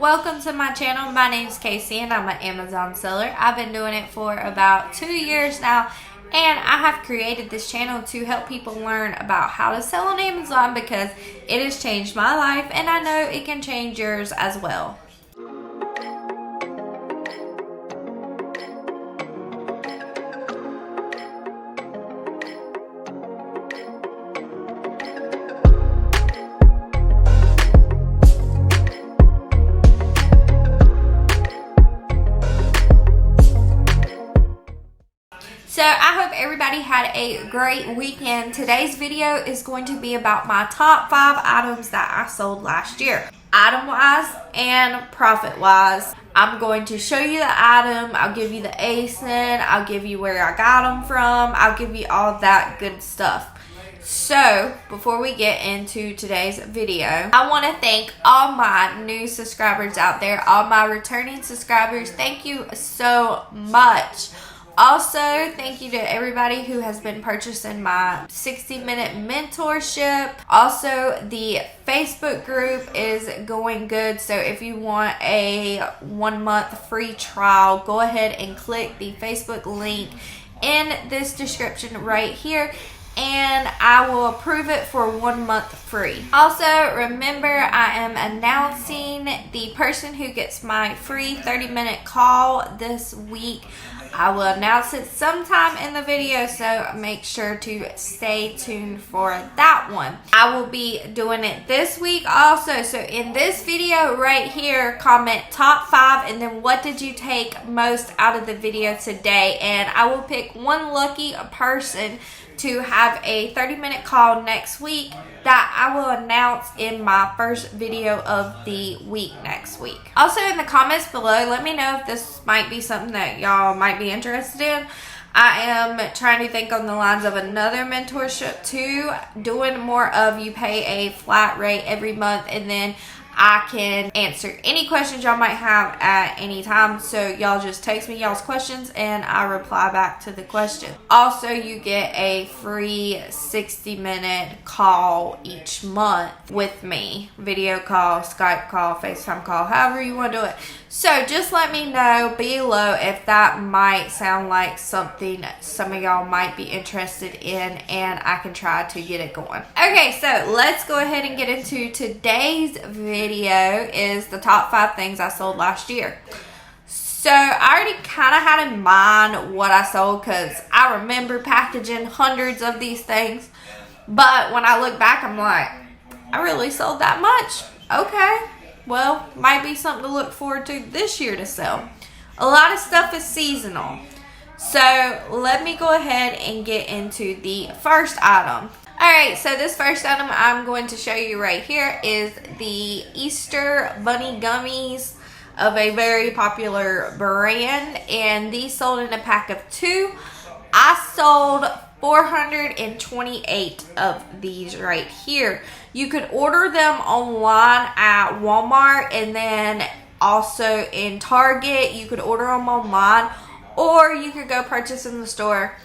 welcome to my channel. My name is Casey and I'm an Amazon seller. I've been doing it for about 2 years now, and I have created this channel to help people learn about how to sell on Amazon because it has changed my life and I know it can change yours as well. So I hope everybody had a great weekend. Today's video is going to be about my top 5 items that I sold last year. Item wise and profit wise. I'm going to show you the item, I'll give you the ASIN, I'll give you where I got them from, I'll give you all that good stuff. So, before we get into today's video, I want to thank all my new subscribers out there, all my returning subscribers. Thank you so much. Also, thank you to everybody who has been purchasing my 60-minute mentorship. Also, the Facebook group is going good. So if you want a 1-month free trial, go ahead and click the Facebook link in this description right here, and I will approve it for 1 month free. Also, remember I am announcing the person who gets my free 30-minute call this week. I will announce it sometime in the video, so make sure to stay tuned for that one. I will be doing it this week also. So in this video right here, comment top 5 and then what did you take most out of the video today, and I will pick one lucky person to have a 30-minute call next week that I will announce in my first video of the week next week. Also, in the comments below, let me know if this might be something that y'all might be interested in. I am trying to think on the lines of another mentorship too, doing more of you pay a flat rate every month and then I can answer any questions y'all might have at any time. So y'all just text me y'all's questions and I reply back to the question. Also, you get a free 60-minute call each month with me. Video call, Skype call, FaceTime call, however you want to do it. So just let me know below if that might sound like something some of y'all might be interested in, and I can try to get it going. Okay, so let's go ahead and get into today's video. Is the top 5 things I sold last year. So I already kind of had in mind what I sold because I remember packaging hundreds of these things. But when I look back, I'm like, I really sold that much. Okay. Well, might be something to look forward to this year to sell. A lot of stuff is seasonal. So let me go ahead and get into the first item. Alright, so this first item I'm going to show you right here is the Easter Bunny Gummies of a very popular brand. And these sold in a pack of 2. I sold 428 of these right here. You could order them online at Walmart and then also in Target. You could order them online or you could go purchase in the store.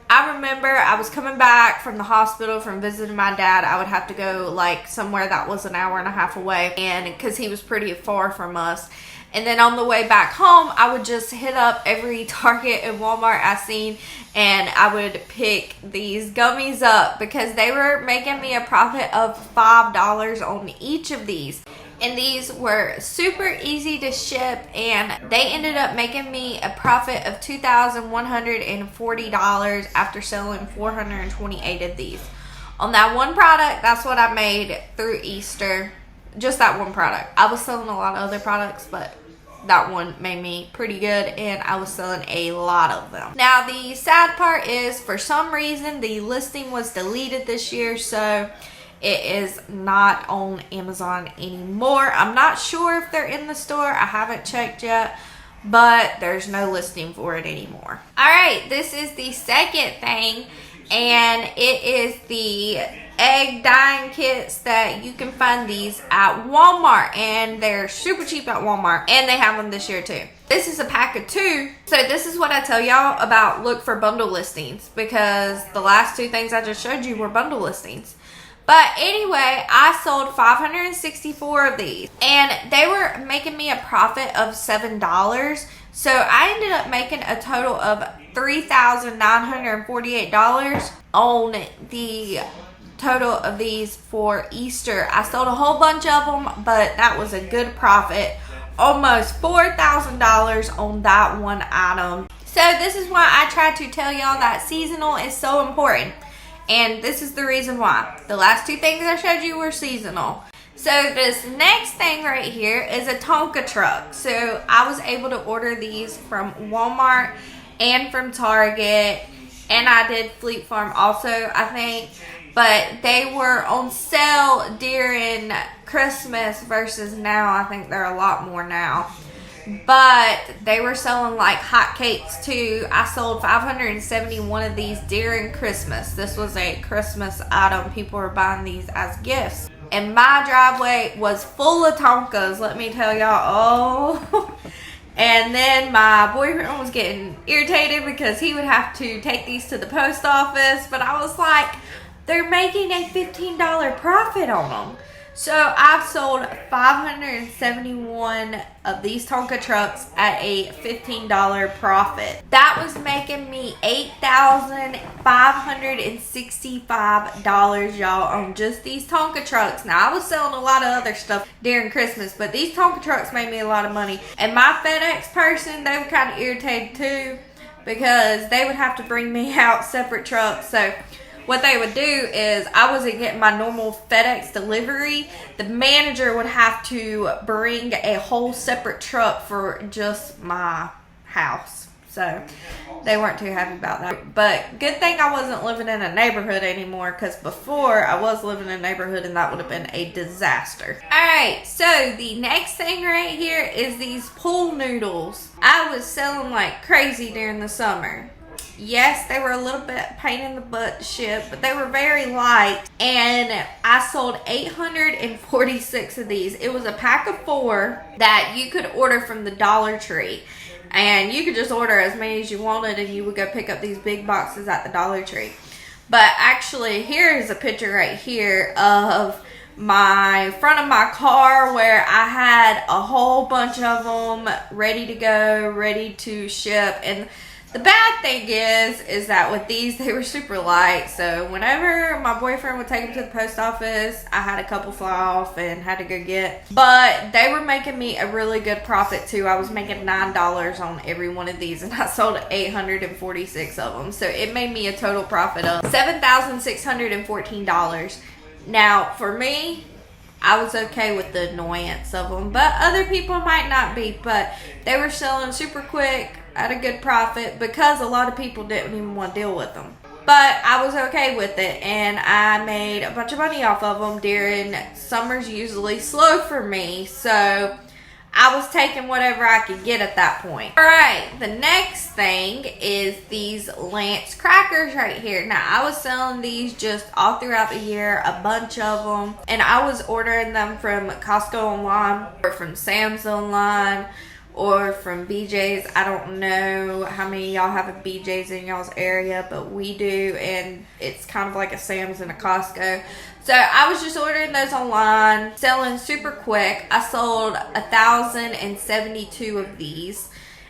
I remember I was coming back from the hospital from visiting my dad. I would have to go like somewhere that was an hour and a half away, and because he was pretty far from us. And then on the way back home, I would just hit up every Target and Walmart I seen, and I would pick these gummies up because they were making me a profit of $5 on each of these. And these were super easy to ship, and they ended up making me a profit of $2,140 after selling 428 of these. On that one product, that's what I made through Easter. Just that one product. I was selling a lot of other products, but that one made me pretty good and I was selling a lot of them. Now the sad part is, for some reason the listing was deleted this year, so it is not on Amazon anymore. I'm not sure if they're in the store. I haven't checked yet, but there's no listing for it anymore. Alright, this is the second thing, and it is the egg dyeing kits that you can find these at Walmart, and they're super cheap at Walmart, and they have them this year too. This is a pack of 2. So this is what I tell y'all about look for bundle listings, because the last 2 things I just showed you were bundle listings. But anyway, I sold 564 of these, and they were making me a profit of $7. So I ended up making a total of $3,948 on the total of these for Easter. I sold a whole bunch of them, but that was a good profit. Almost $4,000 on that one item. So this is why I try to tell y'all that seasonal is so important. And this is the reason why. The last two things I showed you were seasonal. So this next thing right here is a Tonka truck. So I was able to order these from Walmart and from Target. And I did Fleet Farm also, I think. But they were on sale during Christmas versus now. I think they're a lot more now. But they were selling like hotcakes too. I sold 571 of these during Christmas. This was a Christmas item. People were buying these as gifts. And my driveway was full of Tonkas, let me tell y'all. Oh. And then my boyfriend was getting irritated because he would have to take these to the post office. But I was like, they're making a $15 profit on them. So I've sold 571 of these Tonka trucks at a $15 profit. That was making me $8,565, y'all, on just these Tonka trucks. Now I was selling a lot of other stuff during Christmas, but these Tonka trucks made me a lot of money. And my FedEx person, they were kind of irritated too because they would have to bring me out separate trucks. So what they would do is, I wasn't getting my normal FedEx delivery. The manager would have to bring a whole separate truck for just my house. So they weren't too happy about that. But good thing I wasn't living in a neighborhood anymore, because before I was living in a neighborhood and that would have been a disaster. Alright, so the next thing right here is these pool noodles. I was selling like crazy during the summer. Yes, they were a little bit pain in the butt to ship, but they were very light. And I sold 846 of these. It was a pack of 4 that you could order from the Dollar Tree. And you could just order as many as you wanted and you would go pick up these big boxes at the Dollar Tree. But actually, here is a picture right here of my front of my car where I had a whole bunch of them ready to go, ready to ship. And the bad thing is that with these, they were super light. So whenever my boyfriend would take them to the post office, I had a couple fly off and had to go get. But they were making me a really good profit too. I was making $9 on every one of these, and I sold 846 of them. So it made me a total profit of $7,614. Now for me, I was okay with the annoyance of them, but other people might not be. But they were selling super quick at a good profit because a lot of people didn't even want to deal with them. But I was okay with it, and I made a bunch of money off of them during summer's usually slow for me. So I was taking whatever I could get at that point. Alright, the next thing is these Lance crackers right here. Now, I was selling these just all throughout the year, a bunch of them. And I was ordering them from Costco online, or from Sam's online, or from BJ's. I don't know how many of y'all have a BJ's in y'all's area, but we do, and it's kind of like a Sam's and a Costco. So I was just ordering those online, selling super quick. I sold 1,072 of these,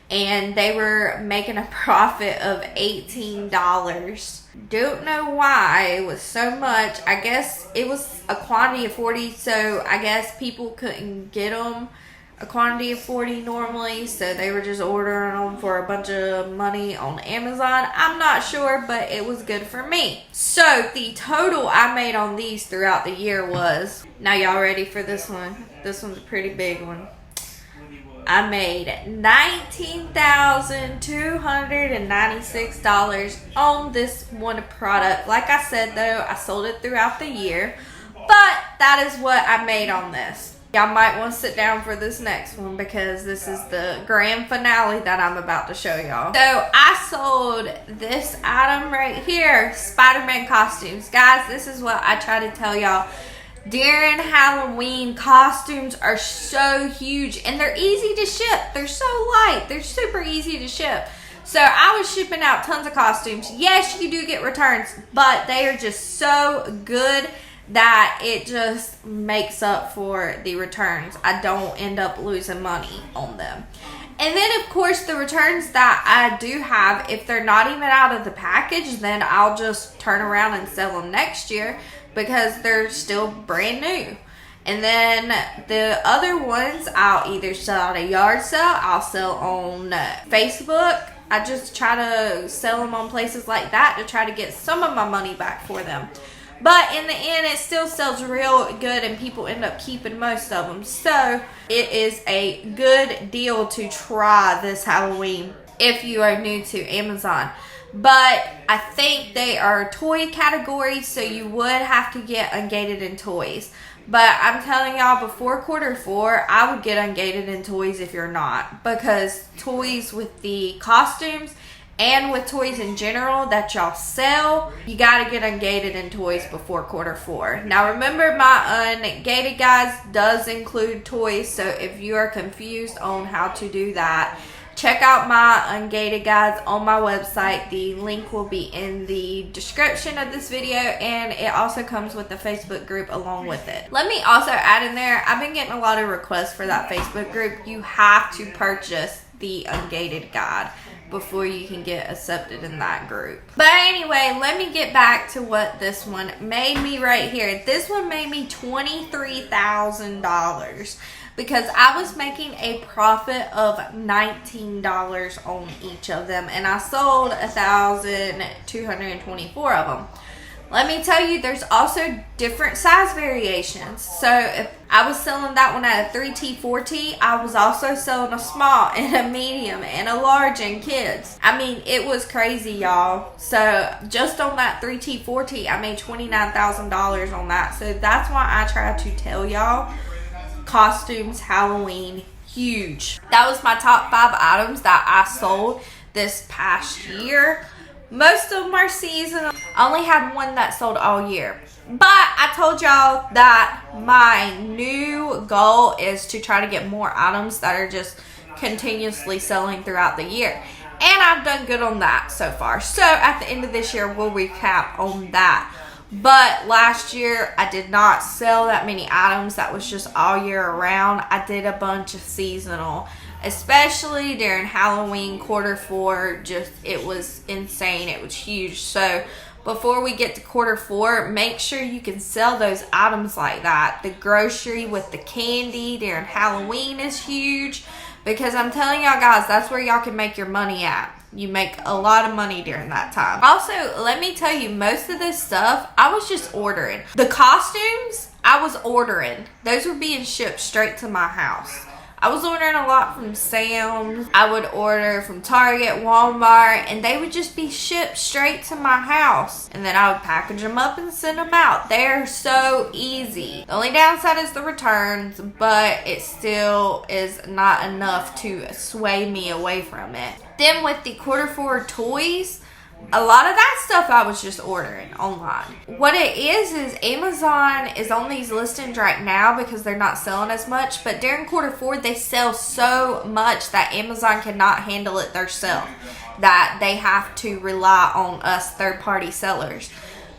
and they were making a profit of $18. Don't know why it was so much. I guess it was a quantity of 40, so I guess people couldn't get them a quantity of 40 normally, so they were just ordering them for a bunch of money on Amazon. I'm not sure, but it was good for me. So the total I made on these throughout the year was, now y'all ready for this one? This one's a pretty big one. I made $19,296 on this one product. Like I said though, I sold it throughout the year, but that is what I made on this. Y'all might want to sit down for this next one because this is the grand finale that I'm about to show y'all. So I sold this item right here, Spiderman costumes. Guys, this is what I try to tell y'all. During Halloween, costumes are so huge and they're easy to ship. They're so light. They're super easy to ship. So I was shipping out tons of costumes. Yes, you do get returns, but they are just so good that it just makes up for the returns. I don't end up losing money on them. And then, of course, the returns that I do have, if they're not even out of the package, then I'll just turn around and sell them next year because they're still brand new. And then the other ones, I'll either sell at a yard sale, I'll sell on Facebook. I just try to sell them on places like that to try to get some of my money back for them. But in the end, it still sells real good and people end up keeping most of them. So it is a good deal to try this Halloween if you are new to Amazon. But I think they are toy category, so you would have to get ungated in toys. But I'm telling y'all, before Q4, I would get ungated in toys if you're not. Because toys with the costumes and with toys in general that y'all sell, you gotta get ungated in toys before Q4. Now remember, my ungated guides does include toys, so if you are confused on how to do that, check out my ungated guides on my website. The link will be in the description of this video, and it also comes with the Facebook group along with it. Let me also add in there, I've been getting a lot of requests for that Facebook group. You have to purchase the ungated guide before you can get accepted in that group. But anyway, let me get back to what this one made me right here. This one made me $23,000 because I was making a profit of $19 on each of them, and I sold 1,224 of them. Let me tell you, there's also different size variations. So if I was selling that one at a 3T, 4T, I was also selling a small and a medium and a large in kids. I mean, it was crazy, y'all. So just on that 3T, 4T, I made $29,000 on that. So that's why I try to tell y'all, costumes, Halloween, huge. That was my top 5 items that I sold this past year. Most of them are seasonal. I only had one that sold all year. But I told y'all that my new goal is to try to get more items that are just continuously selling throughout the year. And I've done good on that so far. So at the end of this year, we'll recap on that. But last year, I did not sell that many items. That was just all year around. I did a bunch of seasonal, especially during Halloween, Q4. Just, it was insane. It was huge. So before we get to Q4, make sure you can sell those items like that. The grocery with the candy during Halloween is huge, because I'm telling y'all guys, that's where y'all can make your money at. You make a lot of money during that time. Also, let me tell you, most of this stuff, I was just ordering. The costumes, I was ordering. Those were being shipped straight to my house. I was ordering a lot from Sam's. I would order from Target, Walmart, and they would just be shipped straight to my house. And then I would package them up and send them out. They're so easy. The only downside is the returns, but it still is not enough to sway me away from it. Then with the Q4 toys, a lot of that stuff I was just ordering online. What it is Amazon is on these listings right now because they're not selling as much. But during Q4, they sell so much that Amazon cannot handle it themselves, that they have to rely on us third-party sellers.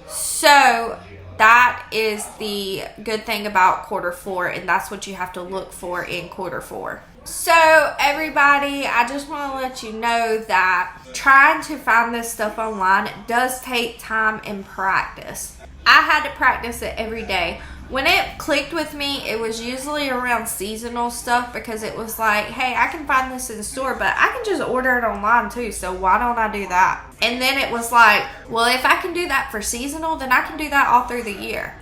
So that is the good thing about Q4, and that's what you have to look for in Q4. So everybody, I just want to let you know that trying to find this stuff online, it does take time and practice. I had to practice it every day. When it clicked with me, it was usually around seasonal stuff, because it was like, hey, I can find this in the store, but I can just order it online too, so why don't I do that? And then it was like, well, if I can do that for seasonal, then I can do that all through the year.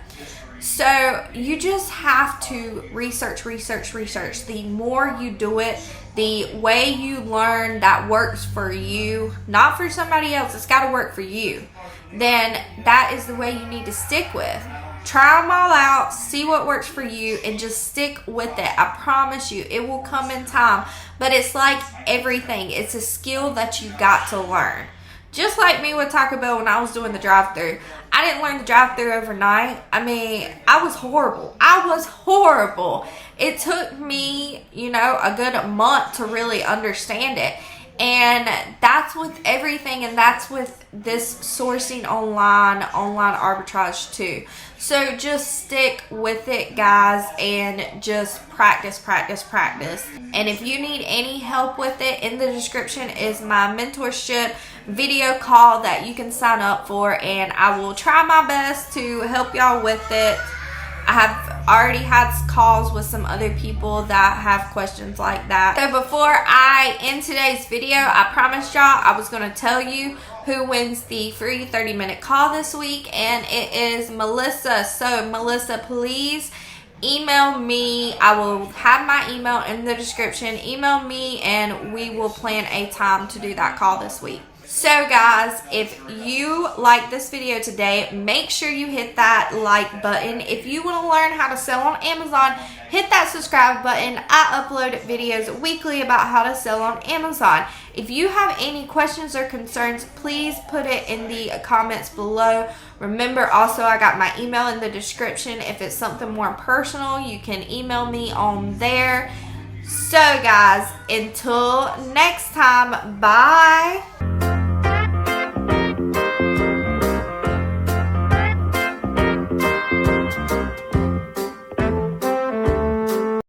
So you just have to research. The more you do it, the way you learn that works for you, not for somebody else, it's got to work for you, then that is the way you need to stick with. Try them all out, see what works for you, and just stick with it. I promise you, it will come in time. But it's like everything. It's a skill that you got to learn. Just like me with Taco Bell when I was doing the drive-thru. I didn't learn the drive-thru overnight. I mean, I was horrible. It took me, a good month to really understand it. And that's with everything, and that's with this sourcing online arbitrage too. So just stick with it, guys, and just practice. And if you need any help with it, in the description is my mentorship video call that you can sign up for, and I will try my best to help y'all with it. I have already had calls with some other people that have questions like that. So before I end today's video, I promised y'all I was going to tell you who wins the free 30-minute call this week, and it is Melissa. So Melissa, please email me. I will have my email in the description. Email me and we will plan a time to do that call this week. So guys, if you like this video today, make sure you hit that like button. If you want to learn how to sell on Amazon, hit that subscribe button. I upload videos weekly about how to sell on Amazon. If you have any questions or concerns, please put it in the comments below. Remember, also, I got my email in the description. If it's something more personal, you can email me on there. So guys, until next time, bye.